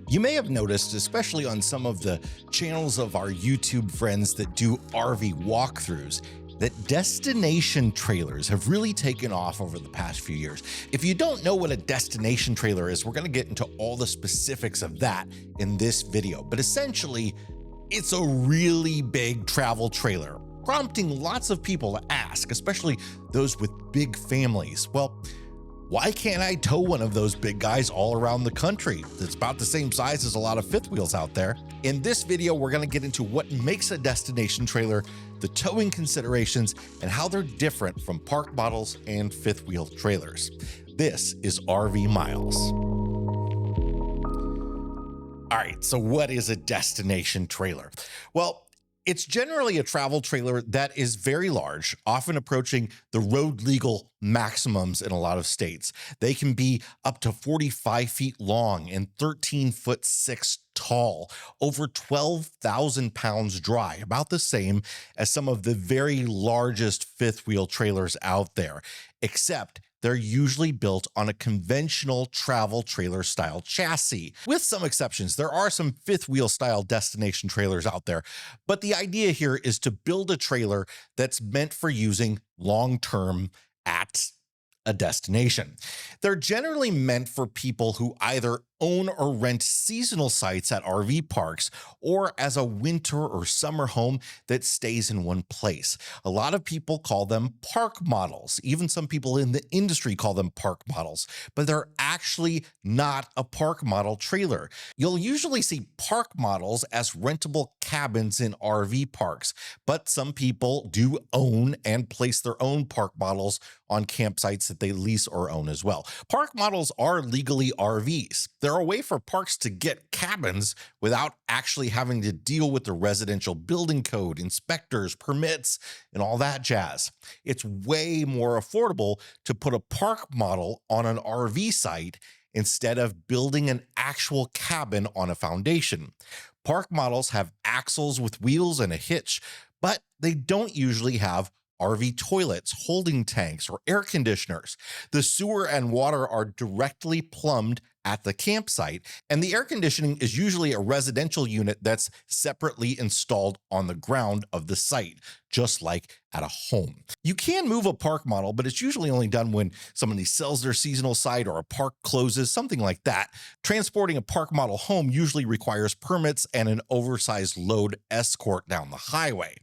You may have noticed, especially on some of the channels of our YouTube friends that do RV walkthroughs, that destination trailers have really taken off over the past few years. If you don't know what a destination trailer is, we're going to get into all the specifics of that in this video. But essentially, it's a really big travel trailer, prompting lots of people to ask, especially those with big families. Well, why can't I tow one of those big guys all around the country? It's about the same size as a lot of fifth wheels out there. In this video, we're going to get into what makes a destination trailer, the towing considerations, and how they're different from park models and fifth wheel trailers. This is RV Miles. All right, so what is a destination trailer? Well, it's generally a travel trailer that is very large, often approaching the road legal maximums in a lot of states. They can be up to 45 feet long and 13'6" tall, over 12,000 pounds dry, about the same as some of the very largest fifth wheel trailers out there, except they're usually built on a conventional travel trailer style chassis. With some exceptions, there are some fifth wheel style destination trailers out there, but the idea here is to build a trailer that's meant for using long-term at a destination. They're generally meant for people who either own or rent seasonal sites at RV parks or as a winter or summer home that stays in one place. A lot of people call them park models. Even some people in the industry call them park models, but they're actually not a park model trailer. You'll usually see park models as rentable cabins in RV parks, but some people do own and place their own park models on campsites that they lease or own as well. Park models are legally RVs. They're a way for parks to get cabins without actually having to deal with the residential building code, inspectors, permits, and all that jazz. It's way more affordable to put a park model on an RV site instead of building an actual cabin on a foundation. Park models have axles with wheels and a hitch, but they don't usually have RV toilets, holding tanks, or air conditioners. The sewer and water are directly plumbed at the campsite, and the air conditioning is usually a residential unit that's separately installed on the ground of the site, just like at a home. You can move a park model, but it's usually only done when somebody sells their seasonal site or a park closes, something like that. Transporting a park model home usually requires permits and an oversized load escort down the highway.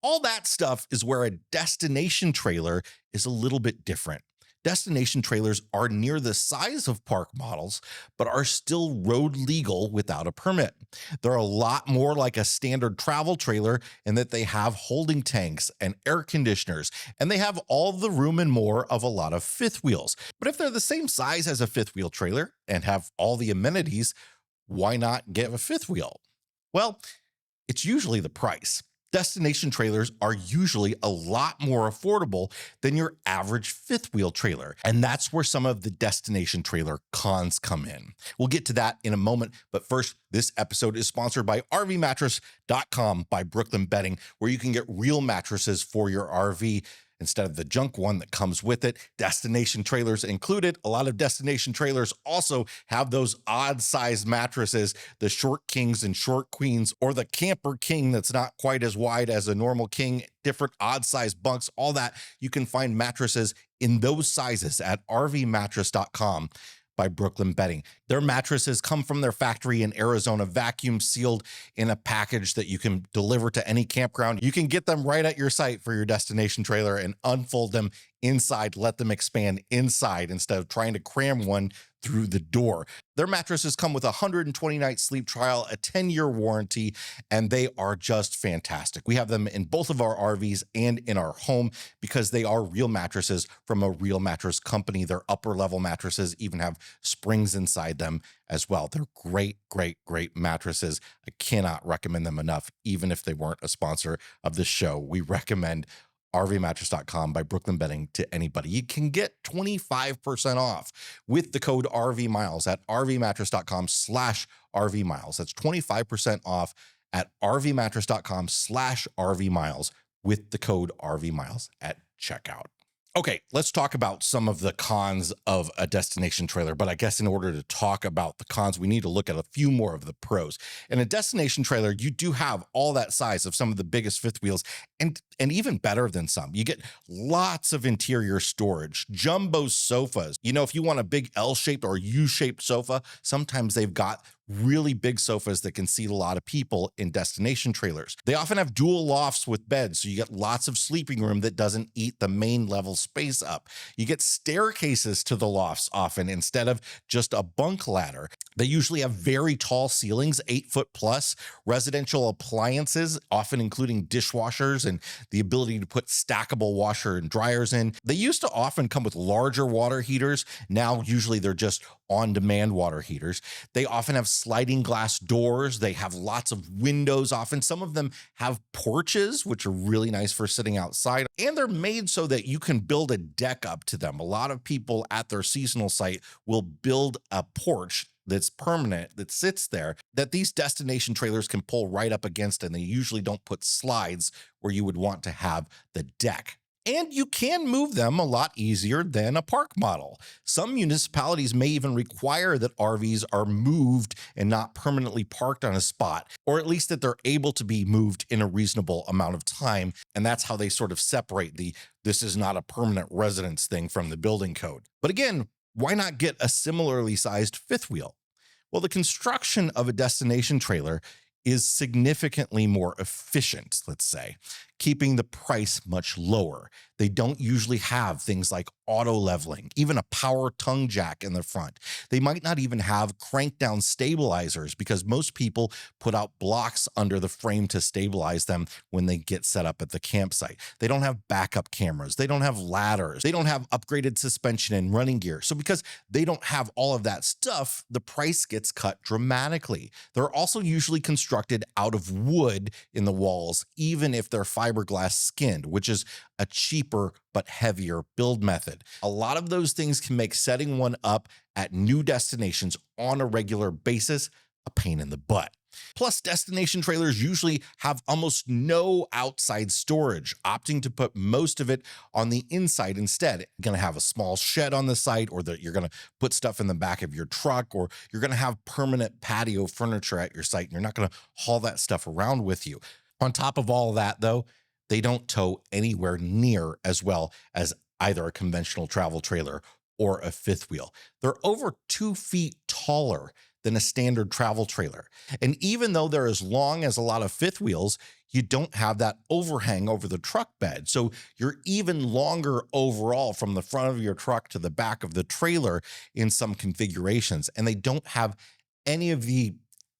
All that stuff is where a destination trailer is a little bit different. Destination trailers are near the size of park models, but are still road legal without a permit. They're a lot more like a standard travel trailer in that they have holding tanks and air conditioners, and they have all the room and more of a lot of fifth wheels. But if they're the same size as a fifth wheel trailer and have all the amenities, why not get a fifth wheel? Well, it's usually the price. Destination trailers are usually a lot more affordable than your average fifth wheel trailer, and that's where some of the destination trailer cons come in. We'll get to that in a moment, but first, this episode is sponsored by RVmattress.com by Brooklyn Bedding, where you can get real mattresses for your RV instead of the junk one that comes with it. Destination trailers included. A lot of destination trailers also have those odd sized mattresses, the short kings and short queens, or the camper king that's not quite as wide as a normal king, different odd sized bunks, all that. You can find mattresses in those sizes at RVmattress.com by Brooklyn Bedding. Their mattresses come from their factory in Arizona, vacuum sealed in a package that you can deliver to any campground. You can get them right at your site for your destination trailer and unfold them inside, let them expand inside instead of trying to cram one through the door. Their mattresses come with a 120-night sleep trial, a 10-year warranty, and they are just fantastic. We have them in both of our RVs and in our home because they are real mattresses from a real mattress company. Their upper level mattresses even have springs inside them as well. They're great, great, great mattresses. I cannot recommend them enough, even if they weren't a sponsor of the show. We recommend RVmattress.com by Brooklyn Bedding to anybody. You can get 25% off with the code RVMiles at RVmattress.com/RVMiles. That's 25% off at RVmattress.com/RVMiles with the code RVMiles at checkout. Okay, let's talk about some of the cons of a destination trailer. But I guess in order to talk about the cons, we need to look at a few more of the pros. In a destination trailer, you do have all that size of some of the biggest fifth wheels, and even better than some. You get lots of interior storage, jumbo sofas. You know, if you want a big L-shaped or U-shaped sofa, sometimes they've got really big sofas that can seat a lot of people in destination trailers. They often have dual lofts with beds, so you get lots of sleeping room that doesn't eat the main level space up. You get staircases to the lofts often instead of just a bunk ladder. They usually have very tall ceilings, 8 foot plus, residential appliances, often including dishwashers and the ability to put stackable washer and dryers in. They used to often come with larger water heaters. Now, usually they're just on-demand water heaters. They often have sliding glass doors. They have lots of windows often. Some of them have porches, which are really nice for sitting outside. And they're made so that you can build a deck up to them. A lot of people at their seasonal site will build a porch that's permanent, that sits there, that these destination trailers can pull right up against, and they usually don't put slides where you would want to have the deck. And you can move them a lot easier than a park model. Some municipalities may even require that RVs are moved and not permanently parked on a spot, or at least that they're able to be moved in a reasonable amount of time. And that's how they sort of separate the "this is not a permanent residence" thing from the building code. But again, why not get a similarly sized fifth wheel? Well, the construction of a destination trailer is significantly more efficient, let's say, keeping the price much lower. They don't usually have things like auto leveling, even a power tongue jack in the front. They might not even have crank down stabilizers because most people put out blocks under the frame to stabilize them when they get set up at the campsite. They don't have backup cameras. They don't have ladders. They don't have upgraded suspension and running gear. So because they don't have all of that stuff, the price gets cut dramatically. They're also usually constructed out of wood in the walls, even if they're fiberglass skinned, which is a cheaper but heavier build method. A lot of those things can make setting one up at new destinations on a regular basis a pain in the butt. Plus, destination trailers usually have almost no outside storage, opting to put most of it on the inside instead. You're going to have a small shed on the site, or that you're going to put stuff in the back of your truck, or you're going to have permanent patio furniture at your site, and you're not going to haul that stuff around with you. On top of all of that, though, they don't tow anywhere near as well as either a conventional travel trailer or a fifth wheel. They're over 2 feet taller than a standard travel trailer. And even though they're as long as a lot of fifth wheels, you don't have that overhang over the truck bed. So you're even longer overall from the front of your truck to the back of the trailer in some configurations. And they don't have any of the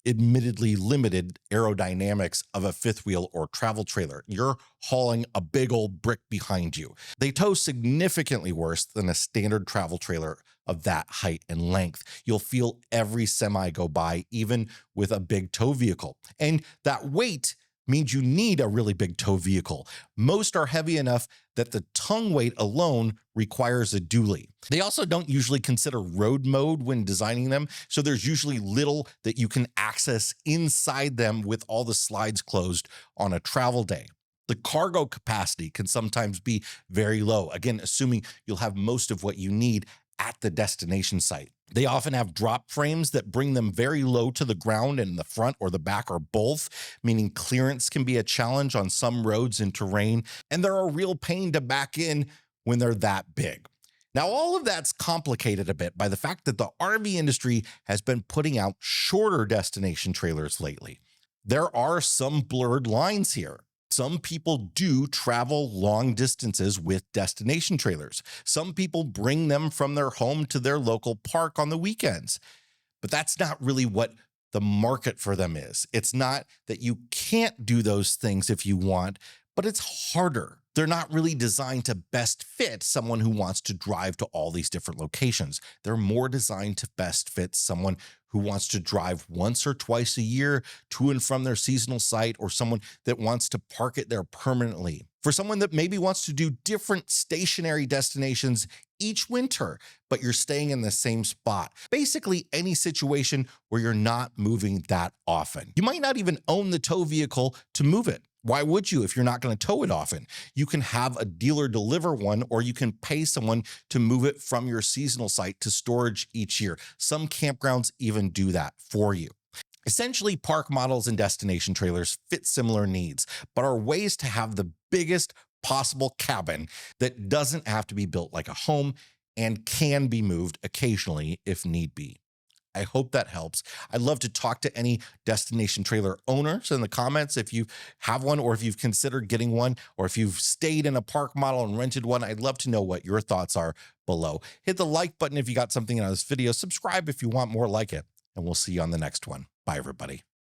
admittedly limited aerodynamics of a fifth wheel or travel trailer. You're hauling a big old brick behind you. They tow significantly worse than a standard travel trailer of that height and length. You'll feel every semi go by, even with a big tow vehicle. And that weight means you need a really big tow vehicle. Most are heavy enough that the tongue weight alone requires a dually. They also don't usually consider road mode when designing them, so there's usually little that you can access inside them with all the slides closed on a travel day. The cargo capacity can sometimes be very low, again, assuming you'll have most of what you need at the destination site. They often have drop frames that bring them very low to the ground in the front or the back or both, meaning clearance can be a challenge on some roads and terrain, and they're a real pain to back in when they're that big. Now, all of that's complicated a bit by the fact that the RV industry has been putting out shorter destination trailers lately. There are some blurred lines here. Some people do travel long distances with destination trailers. Some people bring them from their home to their local park on the weekends. But that's not really what the market for them is. It's not that you can't do those things if you want, but it's harder. They're not really designed to best fit someone who wants to drive to all these different locations. They're more designed to best fit someone who wants to drive once or twice a year to and from their seasonal site, or someone that wants to park it there permanently. For someone that maybe wants to do different stationary destinations each winter, but you're staying in the same spot. Basically, any situation where you're not moving that often. You might not even own the tow vehicle to move it. Why would you if you're not going to tow it often? You can have a dealer deliver one, or you can pay someone to move it from your seasonal site to storage each year. Some campgrounds even do that for you. Essentially, park models and destination trailers fit similar needs, but are ways to have the biggest possible cabin that doesn't have to be built like a home and can be moved occasionally if need be. I hope that helps. I'd love to talk to any destination trailer owners in the comments if you have one, or if you've considered getting one, or if you've stayed in a park model and rented one. I'd love to know what your thoughts are below. Hit the like button if you got something out of this video. Subscribe if you want more like it, and we'll see you on the next one. Bye, everybody.